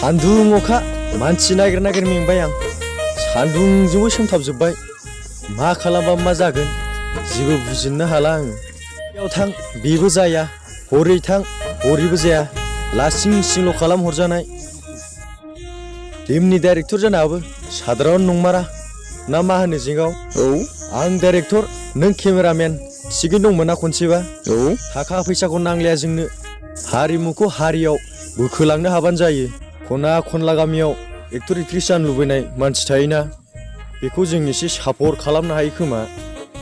सान्दुं अखा मानसि नागिर नागिर मेंबाय आं सान्दुंजोंबो सोमथाबजोब्बाय मा खालामबा मा जागोन जेबो बुजिनो हाला आं बेयाव थां बेबो जाया हरै थां हरैबो जाया लासिं सिंल' खालाम हरजानाय फिल्मनि डाइरेक्टर जानो हाबो साधारन नंमारा ना मा होनो जिंगाव औ आं डाइरेक्टर नों केमेरामेन थिगैनो दंमोन ना खनसेबा औ थाखा फैसाखौ नांलाया जोंनो हारिमुखौ हारियाव बोखोलांनो हाबानो जायो खना खनला गामियाव एक्टर एक्ट्रिस जानो लुबैनाय मानसि थायोना बेखौ जों एसे सापर्ट खालामनो हायो खोमा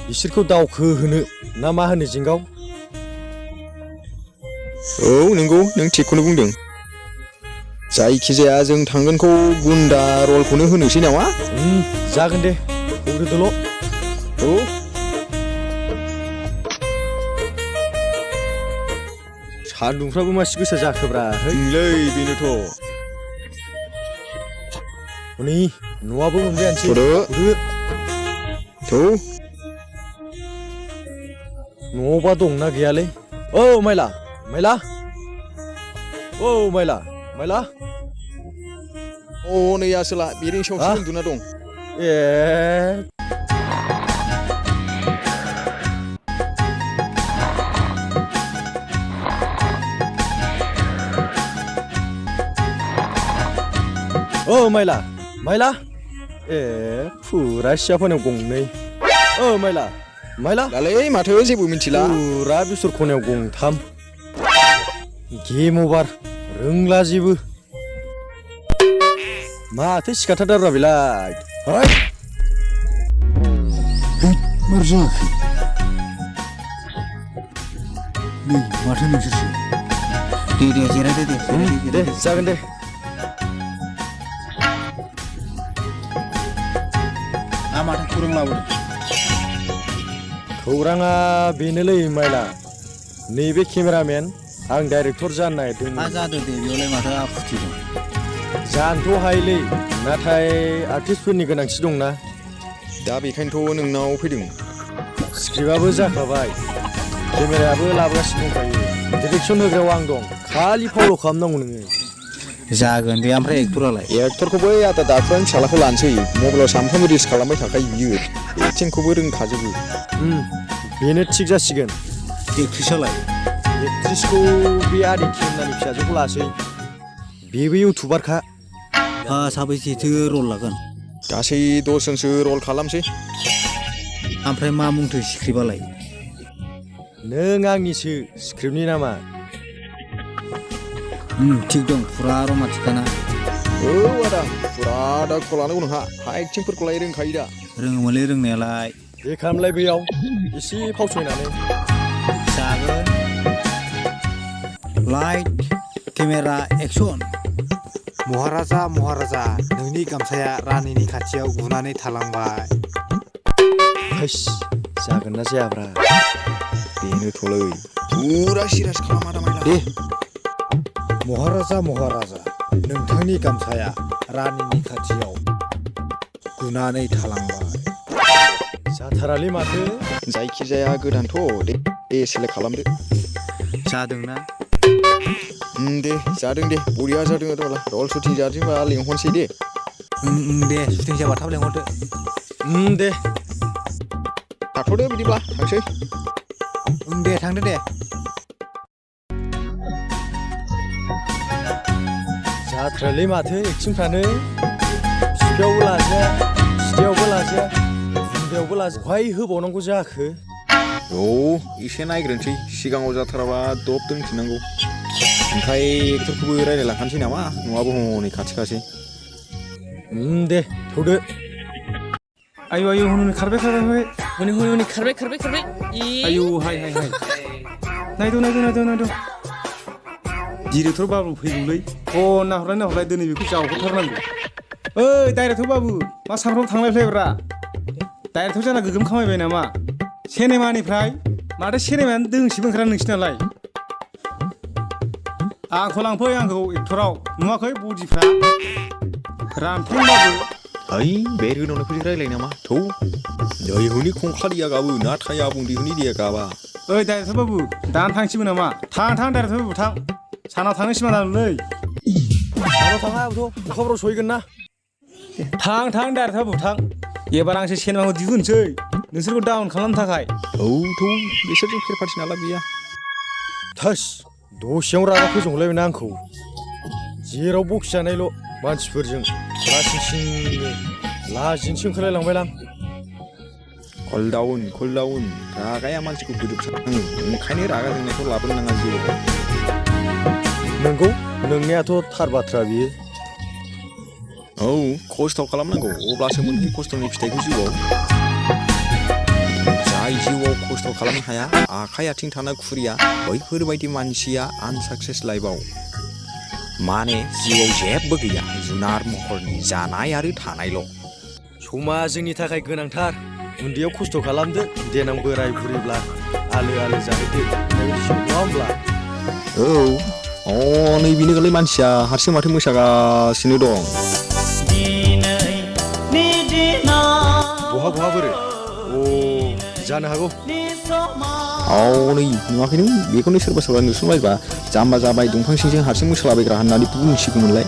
बिसोरखौ दावखोहोनो ना मा होनो जिंगाव औ नंगौ नों थिगखौनो बुंदों जायखिजाया जों थांगोनखौ गुन्दा रलखौनो होनोसै नामा जागोन दे हरदोल' औ सान्दुंफ्राबो मासि गोसा जाखोब्रा नोंलै बेनोथ' हनै न'आबो मोनबायानोसै थौ न'आवबा दंना गैयालै औ माइला माइला औ माइला माइला अ नै आसोला बेरें सायावसो उन्दुना दं ए औ माइला माइला ए फुरा सियाफोनाव गंनै औ माइला माइला दालै माथो जेबो मिथिला फुरा बिसर खनायाव गंथाम गेम अभार रोंला जेबो माथो सिखाथारदाब्रा बेलाय है मार जायाखै नै माथो नोंसोरसो दे जिरायदो दे जागोन दे माथो खौरां लाबोदों खौराङा बेनोलै माइला नैबे केमेरामेन आं डाइरेक्टर जानो नागिरदोंमोन मा जादों दे बेयावलाय माथो आफुथि दं जानोथ' हायोलै नाथाय आर्टिस्टफोरनि गोनांथि दंना दा बेखायनोथ' नोंनाव फैदों स्क्रिप्टआबो जाखाबाय केमेरायाबो लाबोगासिनो दंखायो डिरेक्सन होग्रायाव आं दं खालि फावल' खालामनांगौ नोङो जागोन दे ओमफ्राय एक्टरालाय एक्टरखौबो आदा दाफोरानि फिसालाखौ लानोसै मबाइलाव सानफ्रामबो रिल्स खालामबाय थाखायो बियो एक्टिंखौबो रोंखाजोबो बेनो थिग जासिगोन एक्ट्रिसालाय एक्ट्रिसखौ बे आरि खेमनानि फिसाजोखौ लासै बेबो इउटुबारखा साबैसेथो रल लागोन गासै 10 जनसो रल खालामसै ओमफ्राय मा मुंथो स्क्रिप्टआलाय नों आंनिसो स्क्रिप्टनि नामा थिग दं फुरा रमान्टिकाना औ आदा फुरा दाखौ लानांगौ नोंहा एक्टिंफोरखौलाय रोंखायो दा रोङोमोनलै रोंनायालाय बे खालामलाय बैयाव एसे फावसयनानै जागोन लाइट केमेरा एक्सन महाराजा महाराजा नोंनि गामसाया रानिनि खाथियाव गुनानै थालांबाय जागोन ना जायाब्रा बेनोथ'लै फुरा सिरियास खालामा दा माइला दे महाराजा महाराजा नोंथांनि गामसाया रानिनि खाथियाव गुनानै थालांबाय जाथारालै माथो जायखिजाया गोदानथ' दे सेलेक्ट खालामदो जादोंना दे जादों दे बरिया जादों आरोला रल शुटिं जादोंबा लिंहरसै दे दे शुटिं जाबा थाब लिंहरदो दे थाथ'दो बिदिब्ला थांसै दे थांदो दे जाथ्रालै माथो एक्टिंफ्रानो बिफायावबो लाजाया सिथायावबो लाजाया बुन्दायावबो लाजाया बहाय होबावनांगौ जाखो औ एसे नायग्रोनोसै सिगाङाव जाथाराबा दब दोनफिननांगौ ओमफ्राय एक्टरखौबो रायज्लायलांखानोसै नामा नङाबो हनै खाथि खासै दे थौदो आयु आयु हनै खारबाय हनै खारबाय आयु हाय नायद' डिरेक्टर बाबु फैगौलै नाहरलाय दिनै बेखौ जावहरथारनांगौ ओइ डाइरेक्टर बाबु मा सामफ्रामबो थांलाय फैलायब्रा डाइरेक्टर जाना गोगोम खामायबाय नामा सिनेमानिफ्राय माथो सिनेमायानो दोंसेबो ओंखारा नोंसिनालाय आंखौ लांफै आंखौ एक्टराव नुवाखै बडिफ्रा रानथेंबाबो ओइ बे रोनावनायखौसो रायज्लाय नामा थौ दैहुनि खंखालिया गाबो ना थाया बुंदिहुनि दिया गाबा ओइ डाइरेक्टर बाबु दानो थांसिगौ नामा थां डाइरेक्टर बाबु थां सानाव थांनो सिमा दानुलै सानाव थाङा आबोथ' अखाफोराव सहैगोन ना थां डाइरेक्टर बाबु थां एबार आंसो सिनेमाखौ दिहुनसै नोंसोरखौ डाउन खालामनो थाखाय औ थौ बिसोरजों फेर फाथि नाला गैया थोस दसेयाव रागा फोजोंलायबायना आंखौ जेराव बखि जानायल' मानसिफोरजों लासिंसिंनो लाजिनोसो ओंखारलायलांबायलां कल डाउन रागाया मानसिखौ फोजोबस्राङो ओंखायनो रागा जोंनायखौ लाबोनो नाङा जिउआव नंगौ नोंनायाथ' थार बाथ्रा बियो औ खस्थ' खालामनांगौ अब्लासो मोनहै खस्थ'नि फिथाइखौ जिउआव जाय जिउआव खस्थ' खालामनो हाया आखाइ आथिं थाना खुरिया बैफोरबायदि मानसिया आनसाक्सेस लाइफआव माने जिउआव जेबो गैया जुनार महरनि जानाय आरो थानायल' समा जोंनि थाखाय गोनांथार उन्दैयाव खस्थ' खालामदो देनां बोराय बुरैब्ला आलो आलो जाहैदो बेबायदिसो नङा होमब्ला औ नै बेनोगोलै मानसिया हारसिं माथो मोसागासिनो दं बहा बोरो अ जानो हागौ नै नुवाखै नों बेखौनो सोरबा नुसनबायबा जाम्बा जाबाय दंफां सिंजों हारसिं मोसालाबायग्रा होननानै बुंसिगौमोनलाय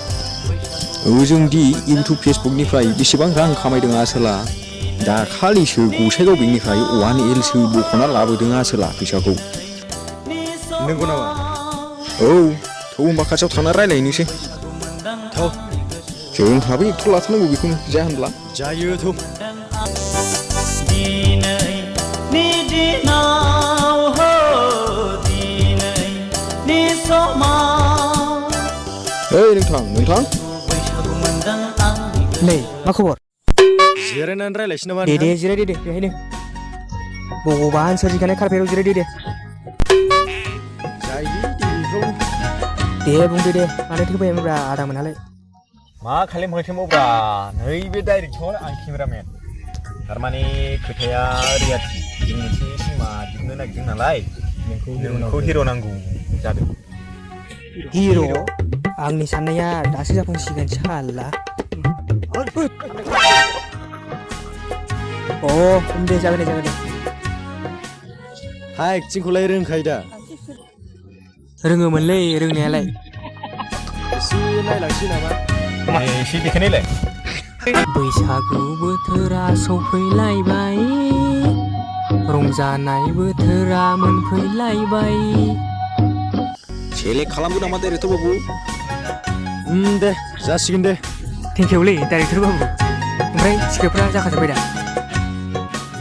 जोंदि इउटुब फेसबुकनिफ्राय बेसेबां रां खामायदों आसोला दाखालिसो गसाइगाव बेंकनिफ्राय 1Lसो बख'ना लाबोदों आसोला फैसाखौ नंगौ नामा औ थौ होनबा खाथियाव थांना रायलायनोसै जोंहाबो एक्टर लाथारनांगौ बेखौनो जाया होनब्ला जायो थौ नोंथां नै मा खबर जिरायनानै रायलायसै नामा दे जिरायदो दे बेहायनो भगबान सोरजिखानाय कारपेटाव जिरायदो दे जायो बेफ्राव दे बुंदो दे मानो थोबायमोनब्रा आदा मोनहालाय मा खालामहैथोंबावब्रा नैबे डाइरेक्टर आं केमेरामेन थारमाने खोथाया ओरैबायदि जों मोनसे सिनेमा दिहुननो नागिरदों नालाय नोंखौ हिर' नांगौ जादों हिर' आंनि साननाया दासो जाफुंसिगोन साला दे जागोन दे हा एक्टिंखौलाय रोंखायो दा रोङोमोनलै रोंनायालाय एसे नायलांसै नामा एसे देखायनायलाय बैसागु बोथोरा सफैलायबाय रंजानाय बोथोरा मोनफैलायबाय सेलेक्ट खालामगोन नामा डाइरेक्टर बाबु दे जासिगोन दे थेंकिउलै डाइरेक्टर बाबु ओमफ्राय स्क्रिप्टफ्रा जाखाजोब्बाय दा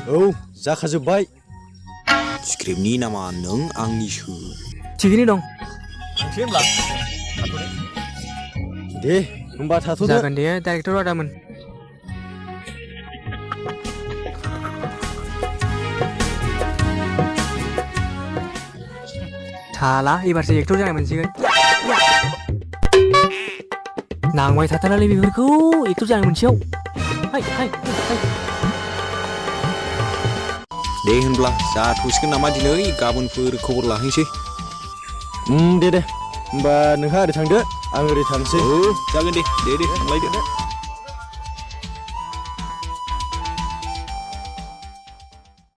औ जाखाजोब्बाय स्क्रिप्टनि नामा नों आंनिसो थिगैनो दं थांसै होनब्ला दे होमबा थाथ'दो जागोन दे डाइरेक्टर आदामोन थाला एबारसो एक्टर जानाय मोनसिगोन नांबाय थाथारालै बेफोरखौ एक्टर जानाय मोनसेयाव दे होनब्ला जाथ'सिगोन नामा दिनै गाबोनफोर खबर लाहैसै दे होमबा नोंहा ओरै थांदो आं ओरै थांसै जागोन दे थांलायदो